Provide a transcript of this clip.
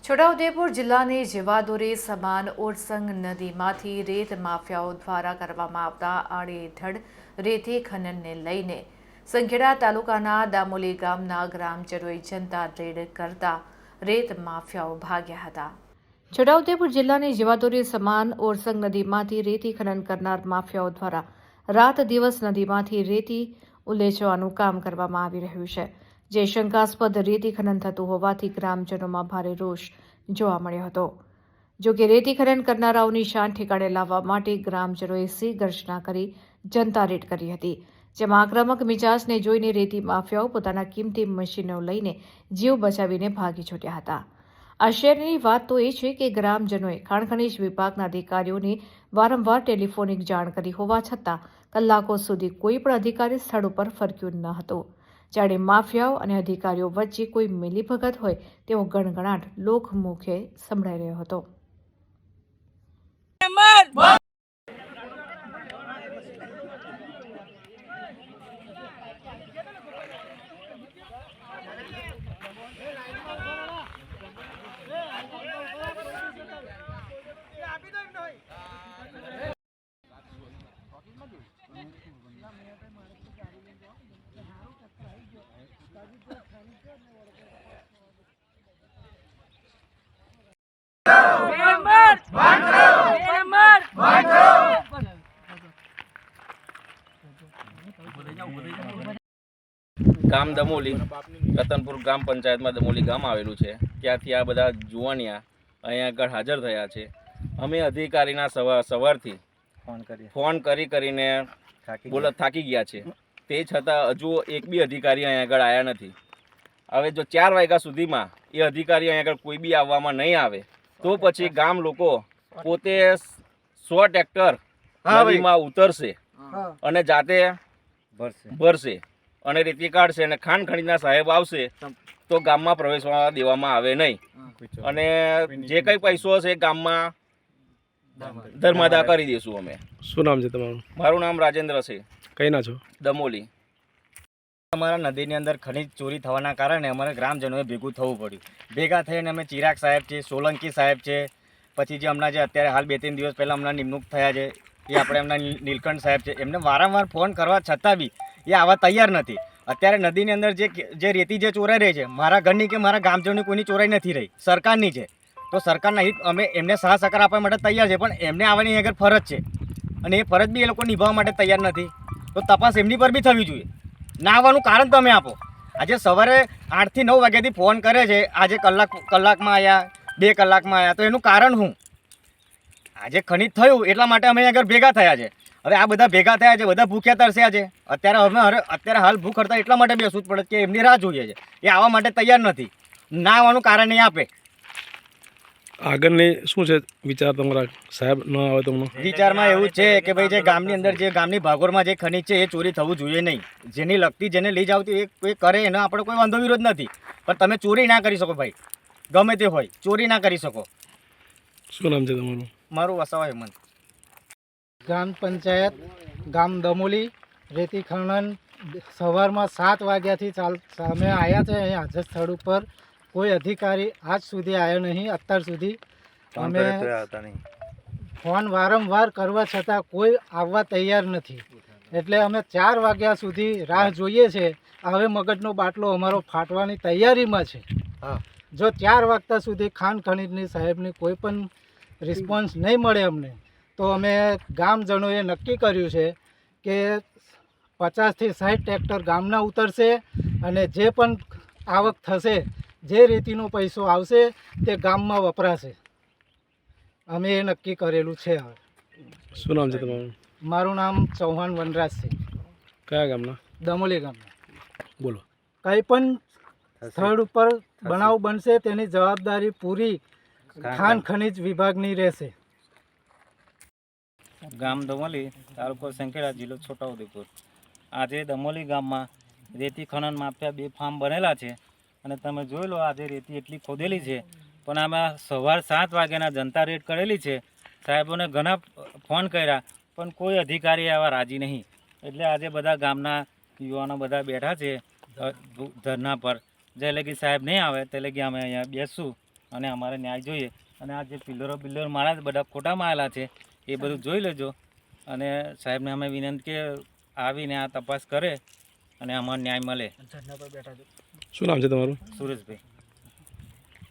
છોટાઉદેપુર જિલ્લાની જીવાદોરી સમાન ઓરસંગ નદીમાંથી રેત માફિયાઓ દ્વારા કરવામાં આવતા આડેધડ રેતી ખનનને લઈને સંખેડા તાલુકાના દામોલી ગામના ગ્રામજનોએ જનતા રેડ કરતા રેત માફિયાઓ ભાગ્યા હતા। છોટાઉદેપુર જિલ્લાની જીવાદોરી સમાન ઓરસંગ નદીમાંથી રેતી ખનન કરનાર માફિયાઓ દ્વારા રાત દિવસ નદીમાંથી રેતી ઉલેચવાનું કામ કરવામાં આવી રહ્યું છે, જે શંકાસ્પદ રેતી ખનન થતું હોવાથી ગ્રામજનોમાં ભારે રોષ જોવા મળ્યો હતો। જો કે રેતી ખનન કરનારાઓની શાન ઠેકાણે લાવવા માટે ગ્રામજનોએ સિંહ ગર્જના કરી જનતા રેડ કરી હતી, જેમાં આક્રમક મિજાજને જોઈને રેતી માફિયાઓ પોતાના કિંમતી મશીનો લઈને જીવ બચાવીને ભાગી છૂટ્યા હતા। આશ્ચર્યની વાત તો એ છે કે ગ્રામજનોએ ખાણ ખનીજ વિભાગના અધિકારીઓને વારંવાર ટેલિફોનિક જાણ કરી હોવા છતાં કલાકો સુધી કોઈ પણ અધિકારી સ્થળ ઉપર ફરક્યું ન હતું। જાણે માફિયાઓ અને અધિકારીઓ વચ્ચે કોઈ મિલીભગત હોય તેવો ગણગણાટ લોકમુખે સંભળાઈ રહ્યો હતો। ગામ દમોલી રતનપુર ગ્રામ પંચાયતમાં દમોલી ગામ આવેલું છે। ત્યાંથી આ બધા જુવાનિયા અહીંયા આગળ હાજર થયા છે। અમે અધિકારીના સવારથી ફોન કરીને થાકી ગયા છે, તે છતાં હજુ એક બી અધિકારી અહીંયા આગળ આવ્યા નથી। હવે જો 4 વાગ્યા સુધીમાં એ અધિકારી અહીંયા આગળ કોઈ બી આવવામાં નહીં આવે તો પછી ગામ લોકો પોતે 100 ટ્રેક્ટર નદીમાં ઉતરશે અને જાતે ભરશે અને રેતી કાઢશે અને ખાણ ખનીજના સાહેબ આવશે તો ગામમાં પ્રવેશવા દેવામાં આવે નહીં અને જે કંઈ પૈસો હશે ગામમાં ધર્માદા કરી દઈશું અમે। શું નામ છે તમારું? મારું નામ રાજેન્દ્ર છે। કઈ ના છો? દમોલી। અમારા નદીની અંદર ખનીજ ચોરી થવાના કારણે અમારે ગ્રામજનોએ ભેગું થવું પડ્યું। ભેગા થઈને અમે ચિરાગ સાહેબ છે, સોલંકી સાહેબ છે, પછી જે હમણાં જે અત્યારે હાલ 2-3 દિવસ પહેલાં હમણાં નિમણૂક થયા છે એ આપણે એમના નીલકંઠ સાહેબ છે, એમને વારંવાર ફોન કરવા છતાં બી એ આવવા તૈયાર નથી। અત્યારે નદીની અંદર જે રેતી જે ચોરાઈ રહી છે, મારા ઘરની કે મારા ગામજનોની કોઈની ચોરાઈ નથી રહી, સરકારની છે। તો સરકારના હિત અમે એમને સહકાર આપવા માટે તૈયાર છે, પણ એમને આવવાની આગળ ફરજ છે અને એ ફરજ બી એ લોકો નિભાવવા માટે તૈયાર નથી। તો તપાસ એમની પર બી થવી જોઈએ। ના આવવાનું કારણ તમે આપો। આજે સવારે 8 થી 9 વાગ્યાથી ફોન કરે છે, આજે કલાકમાં આવ્યા, 2 કલાકમાં આવ્યા, તો એનું કારણ શું? આજે ખનીજ થયું એટલા માટે અમે આગળ ભેગા થયા છે। હવે આ બધા ભેગા થયા છે, બધા ભૂખ્યા તરસ્યા છે। અત્યારે હાલ ભૂખ હડતાલ એટલા માટે બેસવું જ પડે કે એમની રાહ જોઈએ છે, એ આવવા માટે તૈયાર નથી। ના આવવાનું કારણ નહીં આપે। આગળની શું છે વિચાર તમારા સાહેબ ન આવે તો? વિચારમાં એવું છે કે ભાઈ જે ગામની અંદર જે ગામની ભાગોળમાં જે ખનીજ છે એ ચોરી થવું જોઈએ નહીં। જેની લગતી જેને લઈ જાવતી એ કરે એનો આપણે કોઈ વાંધો વિરોધ નથી, પણ તમે ચોરી ના કરી શકો ભાઈ, ગમે તે હોય ચોરી ના કરી શકો। શું નામ છે તમારું? મારું વસાવા હેમંત। ગ્રામ પંચાયત ગામ દમોલી રેતી ખનન સવારમાં 7 વાગ્યાથી અમે આવ્યા છે અહીં હાજર સ્થળ ઉપર। કોઈ અધિકારી આજ સુધી આવ્યો નહીં। અત્યાર સુધી અમે ફોન વારંવાર કરવા છતાં કોઈ આવવા તૈયાર નથી, એટલે અમે 4 વાગ્યા સુધી રાહ જોઈએ છે। હવે મગજનો બાટલો અમારો ફાટવાની તૈયારીમાં છે। જો 4 વાગ્યા સુધી ખાણ ખનીજની સાહેબની કોઈ પણ રિસ્પોન્સ નહીં મળે અમને, તો અમે ગામજનોએ નક્કી કર્યું છે કે 50 થી 60 ટ્રેક્ટર ગામના ઉતરશે અને જે પણ આવક થશે, જે રેતીનો પૈસો આવશે તે ગામમાં વપરાશે। અમે એ નક્કી કરેલું છે। હવે શું નામ છે તમારું? મારું નામ ચૌહાણ વનરાજ છે। કયા ગામના? દમોલી ગામના। બોલો। કંઈ પણ સ્થળ ઉપર બનાવ બનશે તેની જવાબદારી પૂરી ખાણ ખનીજ વિભાગની રહેશે। ગામ દમોલી, તાલુકો સંખેડા, જિલ્લો છોટાઉદેપુર। આજે દમોલી ગામમાં રેતી ખનન માફિયા 2 ફાર્મ બનેલા છે અને તમે જોઈ લો આજે રેતી એટલી ખોદેલી છે, પણ આમાં સવાર 7 વાગ્યાના જનતા રેડ કરેલી છે। સાહેબોને ઘણા ફોન કર્યા પણ કોઈ અધિકારી આવા રાજી નહીં, એટલે આજે બધા ગામના યુવાનો બધા બેઠા છે ધરના પર। જે લગી સાહેબ નહીં આવે તે લગી અમે અહીંયા બેસશું અને અમારે ન્યાય જોઈએ. અને આ જે પિલ્લરો મારા બધા ખોટામાં આવેલા છે એ બધું જોઈ લેજો. અને સાહેબને અમે વિનંતી કે આવીને આ તપાસ કરે અને અમારો ન્યાય મળે. શું નામ છે તમારું? સુરેશભાઈ.